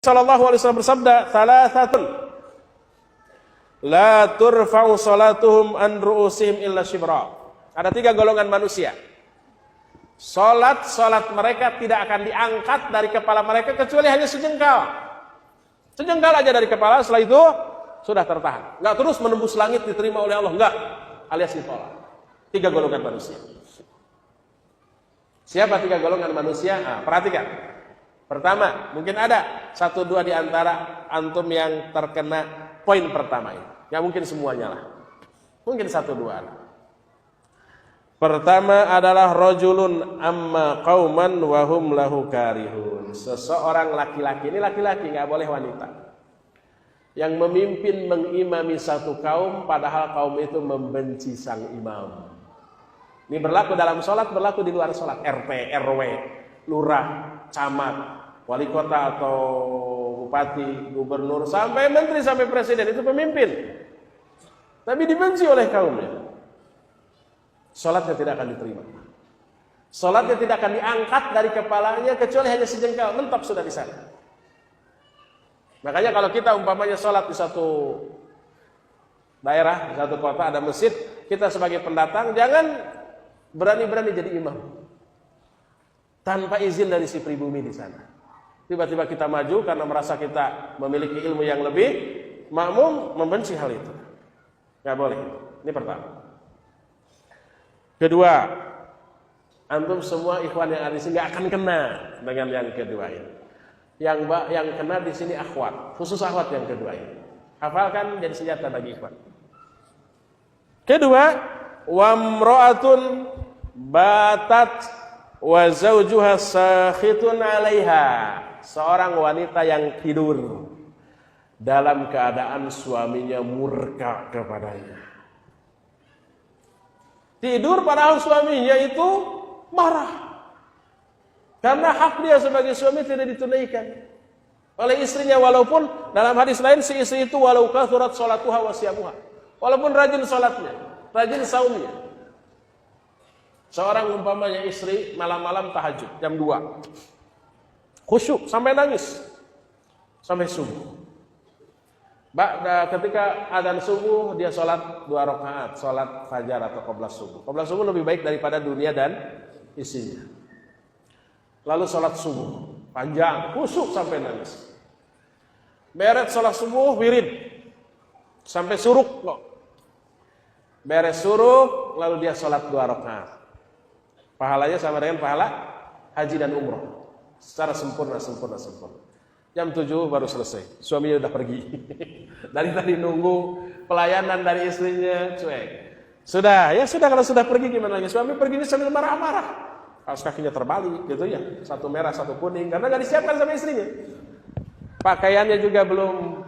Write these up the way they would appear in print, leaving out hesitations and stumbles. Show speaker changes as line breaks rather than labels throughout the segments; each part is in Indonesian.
Sallallahu alaihi wasallam bersabda, "Thalathatun la turfa'u salatuhum an ru'usihim illa shibra." Ada 3 golongan manusia. Salat mereka tidak akan diangkat dari kepala mereka kecuali hanya sejengkal. Sejengkal aja dari kepala, setelah itu sudah tertahan. Enggak terus menembus langit diterima oleh Allah, enggak. Alias ditolak. 3 golongan manusia. Siapa 3 golongan manusia? Nah, perhatikan. Pertama, mungkin ada 1-2 di antara antum yang terkena poin pertama ini. Enggak mungkin semuanya lah. Mungkin 1-2 lah. Pertama adalah rajulun amma qauman wa hum lahu karihun. Seseorang laki-laki, ini laki-laki, enggak boleh wanita, yang memimpin mengimami satu kaum padahal kaum itu membenci sang imam. Ini berlaku dalam sholat, berlaku di luar sholat. RT, RW, lurah, camat, wali kota atau bupati, gubernur, sampai menteri, sampai presiden itu pemimpin, tapi dibenci oleh kaumnya. Sholatnya tidak akan diterima. Sholatnya tidak akan diangkat dari kepalanya kecuali hanya sejengkal, mentap sudah di sana. Makanya kalau kita umpamanya sholat di satu daerah, di satu kota ada masjid, kita sebagai pendatang jangan berani-berani jadi imam tanpa izin dari si pribumi di sana. Tiba-tiba kita maju karena merasa kita memiliki ilmu yang lebih, makmum membenci hal itu. Nggak boleh. Ini pertama. Kedua, antum semua ikhwan yang ada di sini nggak akan kena dengan yang kedua ini. Yang kena di sini akhwat, khusus akhwat yang kedua ini. Hafalkan jadi senjata bagi ikhwan. Kedua, wamro'atun batat wa zawjuha sakhitun 'alaiha. Seorang wanita yang tidur dalam keadaan suaminya murka kepadanya. Tidur padahal suaminya itu marah karena hak dia sebagai suami tidak ditunaikan oleh istrinya, walaupun dalam hadis lain si istri itu walau kathurat sholatuha wa siyamuha, walaupun rajin sholatnya, rajin saumnya. Seorang umpamanya istri malam-malam tahajud jam 2, khusyuk sampai nangis sampai subuh. Ketika adzan subuh dia sholat 2 rakaat, sholat fajar atau qobliyah subuh. Qobliyah subuh lebih baik daripada dunia dan isinya. Lalu sholat subuh panjang, khusyuk sampai nangis. Beres sholat subuh wirid sampai suruk kok. Beres suruk lalu dia sholat 2 rakaat. Pahalanya sama dengan pahala haji dan umroh secara sempurna. Jam 7 baru selesai, suaminya udah pergi. Dari tadi nunggu pelayanan dari istrinya, cuek. Sudah kalau sudah pergi gimana lagi? Suami perginya sambil marah-marah. Kaos kakinya terbalik gitu ya, satu merah satu kuning karena nggak disiapkan sama istrinya. Pakaiannya juga belum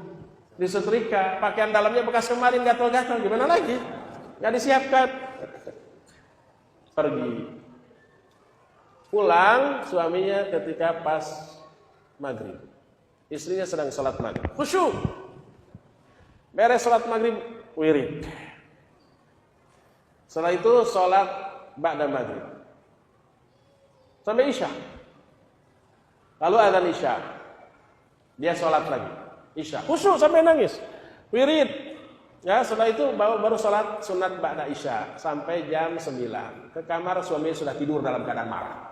disetrika, pakaian dalamnya bekas kemarin gatal-gatal, gimana lagi? Nggak disiapkan. Pergi. Pulang suaminya ketika pas maghrib. Istrinya sedang sholat maghrib, khusyuk. Beres sholat maghrib, wirid. Setelah itu sholat ba'da maghrib sampai isya. Lalu adzan isya, dia sholat lagi, isya, khusyuk sampai nangis, wirid. Ya, setelah itu baru sholat sunat ba'da isya sampai jam 9. Ke kamar suaminya sudah tidur dalam keadaan marah.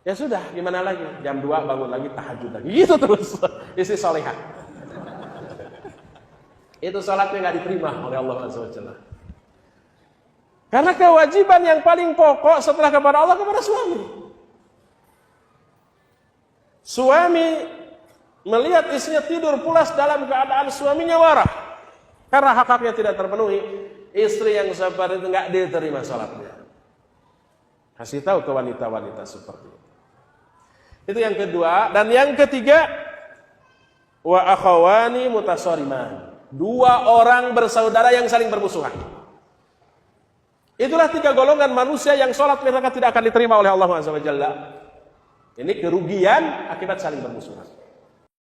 Ya sudah, gimana lagi? Jam 2 bangun lagi, tahajud lagi. Gitu terus. Istri salihah. Itu salatnya nggak diterima oleh Allah SWT. Karena kewajiban yang paling pokok setelah kepada Allah kepada suami. Suami melihat istrinya tidur pulas dalam keadaan suaminya marah karena hak-haknya tidak terpenuhi. Istri yang sabar itu nggak diterima salatnya. Kasih tahu ke wanita-wanita seperti itu. Itu yang kedua. Dan yang ketiga, wa akhawani mutasariman. 2 orang bersaudara yang saling bermusuhan. Itulah 3 golongan manusia yang sholat mereka tidak akan diterima oleh Allah SWT. Ini kerugian akibat saling bermusuhan.